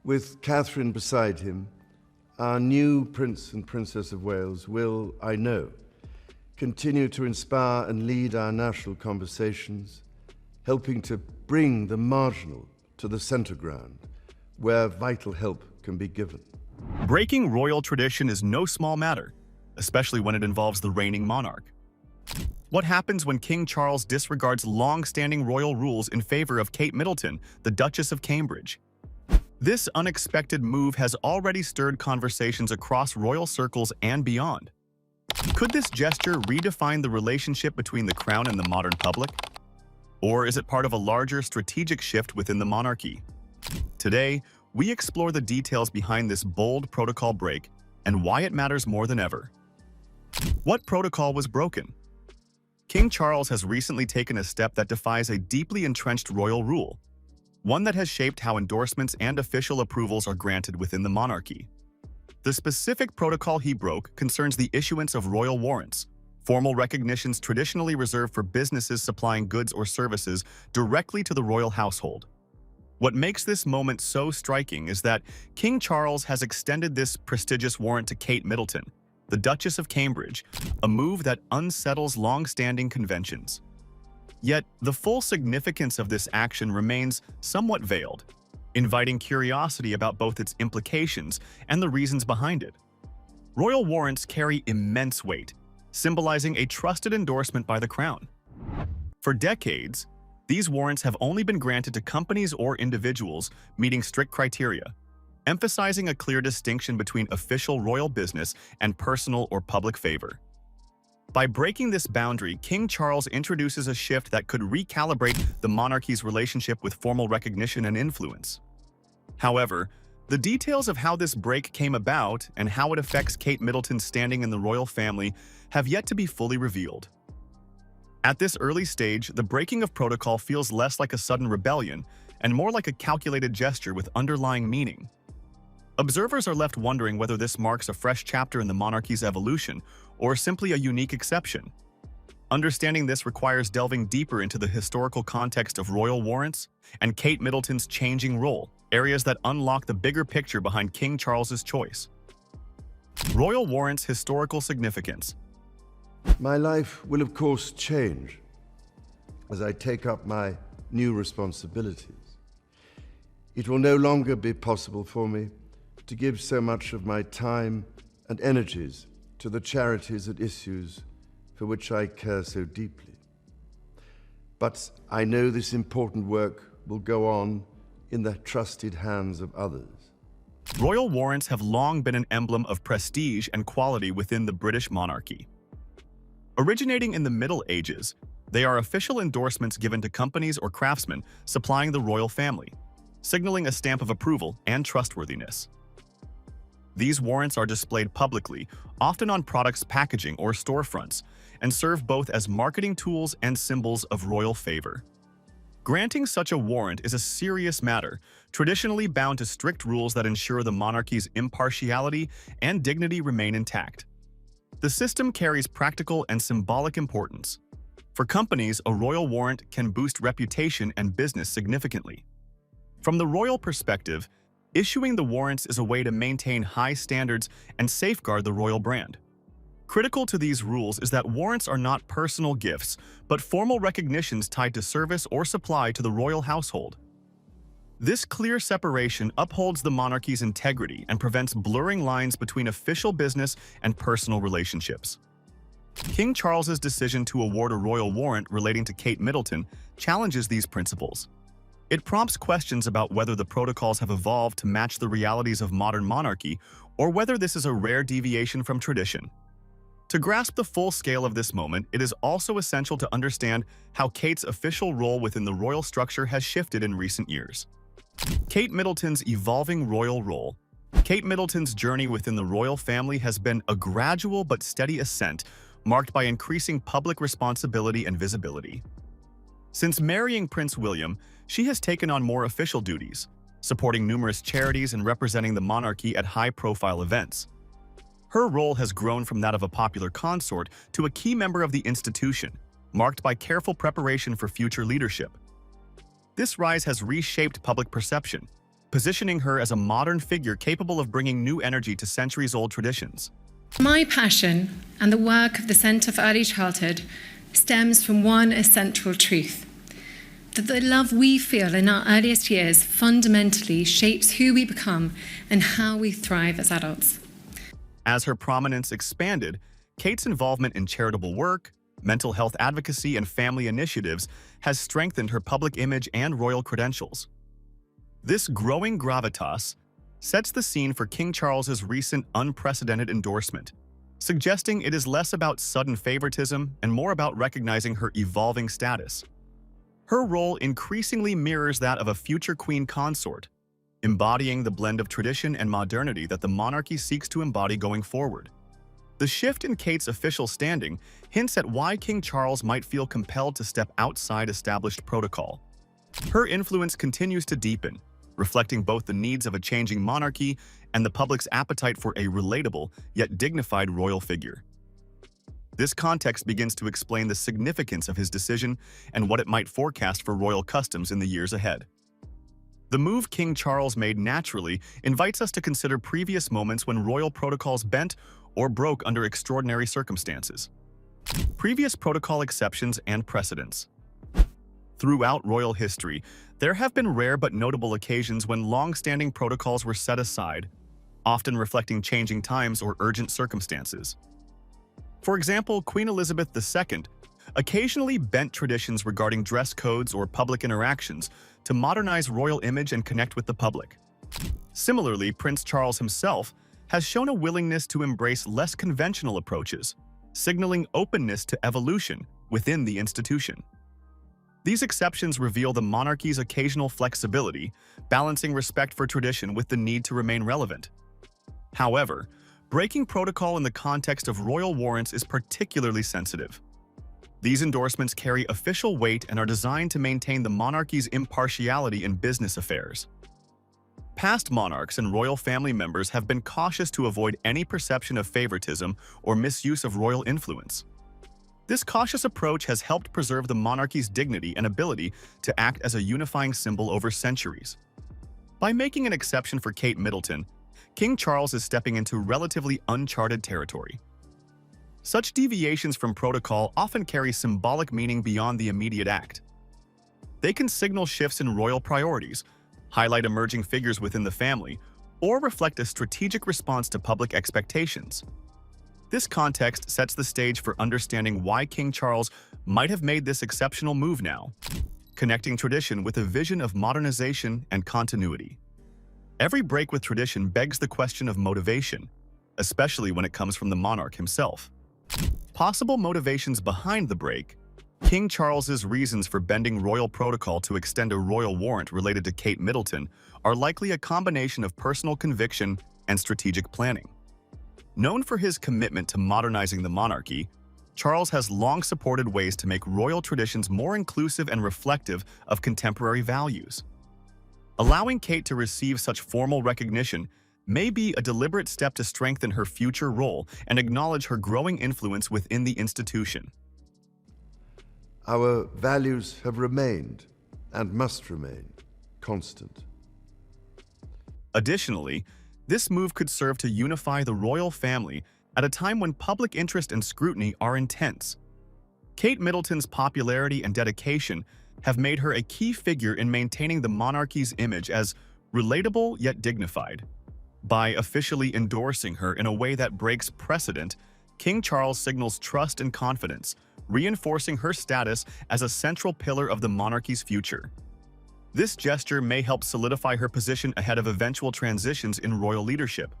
With Catherine beside him, our new Prince and Princess of Wales will, I know, continue to inspire and lead our national conversations, helping to bring the marginal to the centre ground, where vital help can be given. Breaking royal tradition is no small matter, especially when it involves the reigning monarch. What happens when King Charles disregards long-standing royal rules in favor of Kate Middleton, the Duchess of Cambridge? This unexpected move has already stirred conversations across royal circles and beyond. Could this gesture redefine the relationship between the crown and the modern public? Or is it part of a larger strategic shift within the monarchy? Today, we explore the details behind this bold protocol break and why it matters more than ever. What protocol was broken? King Charles has recently taken a step that defies a deeply entrenched royal rule, one that has shaped how endorsements and official approvals are granted within the monarchy. The specific protocol he broke concerns the issuance of royal warrants, formal recognitions traditionally reserved for businesses supplying goods or services directly to the royal household. What makes this moment so striking is that King Charles has extended this prestigious warrant to Kate Middleton, the Duchess of Cambridge, a move that unsettles long-standing conventions. Yet, the full significance of this action remains somewhat veiled, inviting curiosity about both its implications and the reasons behind it. Royal warrants carry immense weight, symbolizing a trusted endorsement by the crown. For decades, these warrants have only been granted to companies or individuals meeting strict criteria, emphasizing a clear distinction between official royal business and personal or public favor. By breaking this boundary, King Charles introduces a shift that could recalibrate the monarchy's relationship with formal recognition and influence. However, the details of how this break came about and how it affects Kate Middleton's standing in the royal family have yet to be fully revealed. At this early stage, the breaking of protocol feels less like a sudden rebellion and more like a calculated gesture with underlying meaning. Observers are left wondering whether this marks a fresh chapter in the monarchy's evolution or simply a unique exception. Understanding this requires delving deeper into the historical context of royal warrants and Kate Middleton's changing role, areas that unlock the bigger picture behind King Charles's choice. Royal warrants' historical significance. My life will, of course, change as I take up my new responsibilities. It will no longer be possible for me to give so much of my time and energies to the charities and issues for which I care so deeply. But I know this important work will go on in the trusted hands of others. Royal warrants have long been an emblem of prestige and quality within the British monarchy. Originating in the Middle Ages, they are official endorsements given to companies or craftsmen supplying the royal family, signaling a stamp of approval and trustworthiness. These warrants are displayed publicly, often on products' packaging or storefronts, and serve both as marketing tools and symbols of royal favor. Granting such a warrant is a serious matter, traditionally bound to strict rules that ensure the monarchy's impartiality and dignity remain intact. The system carries practical and symbolic importance. For companies, a royal warrant can boost reputation and business significantly. From the royal perspective, issuing the warrants is a way to maintain high standards and safeguard the royal brand. Critical to these rules is that warrants are not personal gifts, but formal recognitions tied to service or supply to the royal household. This clear separation upholds the monarchy's integrity and prevents blurring lines between official business and personal relationships. King Charles's decision to award a royal warrant relating to Kate Middleton challenges these principles. It prompts questions about whether the protocols have evolved to match the realities of modern monarchy or whether this is a rare deviation from tradition. To grasp the full scale of this moment, it is also essential to understand how Kate's official role within the royal structure has shifted in recent years. Kate Middleton's evolving royal role. Kate Middleton's journey within the royal family has been a gradual but steady ascent, marked by increasing public responsibility and visibility. Since marrying Prince William, she has taken on more official duties, supporting numerous charities and representing the monarchy at high-profile events. Her role has grown from that of a popular consort to a key member of the institution, marked by careful preparation for future leadership. This rise has reshaped public perception, positioning her as a modern figure capable of bringing new energy to centuries-old traditions. My passion and the work of the Centre for Early Childhood stems from one essential truth: that the love we feel in our earliest years fundamentally shapes who we become and how we thrive as adults. As her prominence expanded, Kate's involvement in charitable work, mental health advocacy, and family initiatives has strengthened her public image and royal credentials. This growing gravitas sets the scene for King Charles's recent unprecedented endorsement, suggesting it is less about sudden favoritism and more about recognizing her evolving status. Her role increasingly mirrors that of a future queen consort, embodying the blend of tradition and modernity that the monarchy seeks to embody going forward. The shift in Kate's official standing hints at why King Charles might feel compelled to step outside established protocol. Her influence continues to deepen, reflecting both the needs of a changing monarchy and the public's appetite for a relatable yet dignified royal figure. This context begins to explain the significance of his decision and what it might forecast for royal customs in the years ahead. The move King Charles made naturally invites us to consider previous moments when royal protocols bent or broke under extraordinary circumstances. Previous protocol exceptions and precedents. Throughout royal history, there have been rare but notable occasions when long-standing protocols were set aside, often reflecting changing times or urgent circumstances. For example, Queen Elizabeth II occasionally bent traditions regarding dress codes or public interactions to modernize royal image and connect with the public. Similarly, Prince Charles himself has shown a willingness to embrace less conventional approaches, signaling openness to evolution within the institution. These exceptions reveal the monarchy's occasional flexibility, balancing respect for tradition with the need to remain relevant. However, breaking protocol in the context of royal warrants is particularly sensitive. These endorsements carry official weight and are designed to maintain the monarchy's impartiality in business affairs. Past monarchs and royal family members have been cautious to avoid any perception of favoritism or misuse of royal influence. This cautious approach has helped preserve the monarchy's dignity and ability to act as a unifying symbol over centuries. By making an exception for Kate Middleton, King Charles is stepping into relatively uncharted territory. Such deviations from protocol often carry symbolic meaning beyond the immediate act. They can signal shifts in royal priorities, highlight emerging figures within the family, or reflect a strategic response to public expectations. This context sets the stage for understanding why King Charles might have made this exceptional move now, connecting tradition with a vision of modernization and continuity. Every break with tradition begs the question of motivation, especially when it comes from the monarch himself. Possible motivations behind the break: King Charles's reasons for bending royal protocol to extend a royal warrant related to Kate Middleton are likely a combination of personal conviction and strategic planning. Known for his commitment to modernizing the monarchy, Charles has long supported ways to make royal traditions more inclusive and reflective of contemporary values. Allowing Kate to receive such formal recognition may be a deliberate step to strengthen her future role and acknowledge her growing influence within the institution. Our values have remained, and must remain, constant. Additionally, this move could serve to unify the royal family at a time when public interest and scrutiny are intense. Kate Middleton's popularity and dedication have made her a key figure in maintaining the monarchy's image as relatable yet dignified. By officially endorsing her in a way that breaks precedent, King Charles signals trust and confidence, reinforcing her status as a central pillar of the monarchy's future. This gesture may help solidify her position ahead of eventual transitions in royal leadership.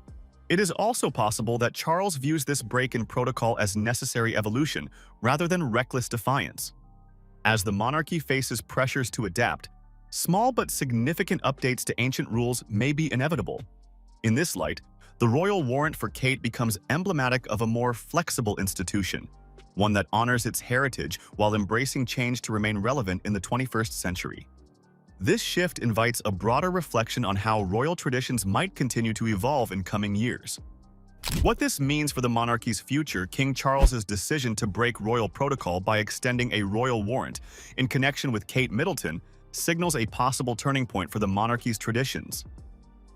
It is also possible that Charles views this break in protocol as necessary evolution rather than reckless defiance. As the monarchy faces pressures to adapt, small but significant updates to ancient rules may be inevitable. In this light, the royal warrant for Kate becomes emblematic of a more flexible institution, one that honors its heritage while embracing change to remain relevant in the 21st century. This shift invites a broader reflection on how royal traditions might continue to evolve in coming years. What this means for the monarchy's future, King Charles's decision to break royal protocol by extending a royal warrant in connection with Kate Middleton signals a possible turning point for the monarchy's traditions.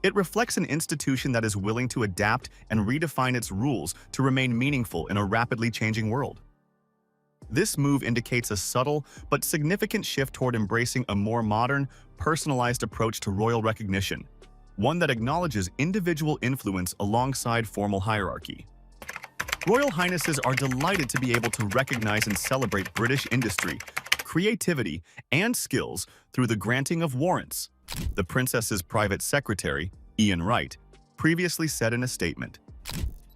It reflects an institution that is willing to adapt and redefine its rules to remain meaningful in a rapidly changing world. This move indicates a subtle but significant shift toward embracing a more modern, personalized approach to royal recognition, one that acknowledges individual influence alongside formal hierarchy. Royal Highnesses are delighted to be able to recognize and celebrate British industry, creativity, and skills through the granting of warrants, the Princess's private secretary, Ian Wright, previously said in a statement.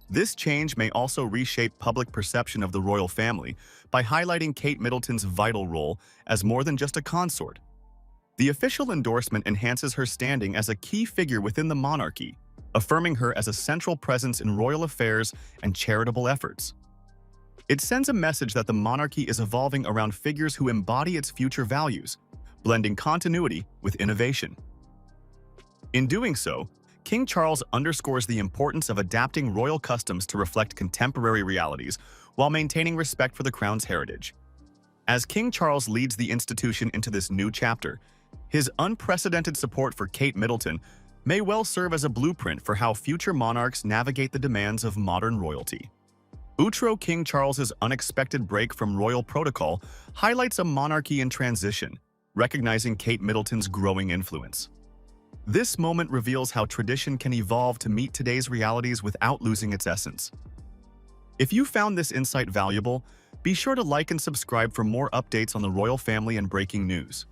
This change may also reshape public perception of the royal family by highlighting Kate Middleton's vital role as more than just a consort. The official endorsement enhances her standing as a key figure within the monarchy, affirming her as a central presence in royal affairs and charitable efforts. It sends a message that the monarchy is evolving around figures who embody its future values, blending continuity with innovation. In doing so, King Charles underscores the importance of adapting royal customs to reflect contemporary realities while maintaining respect for the crown's heritage. As King Charles leads the institution into this new chapter, his unprecedented support for Kate Middleton may well serve as a blueprint for how future monarchs navigate the demands of modern royalty. Outro King Charles's unexpected break from royal protocol highlights a monarchy in transition, recognizing Kate Middleton's growing influence. This moment reveals how tradition can evolve to meet today's realities without losing its essence. If you found this insight valuable, be sure to like and subscribe for more updates on the royal family and breaking news.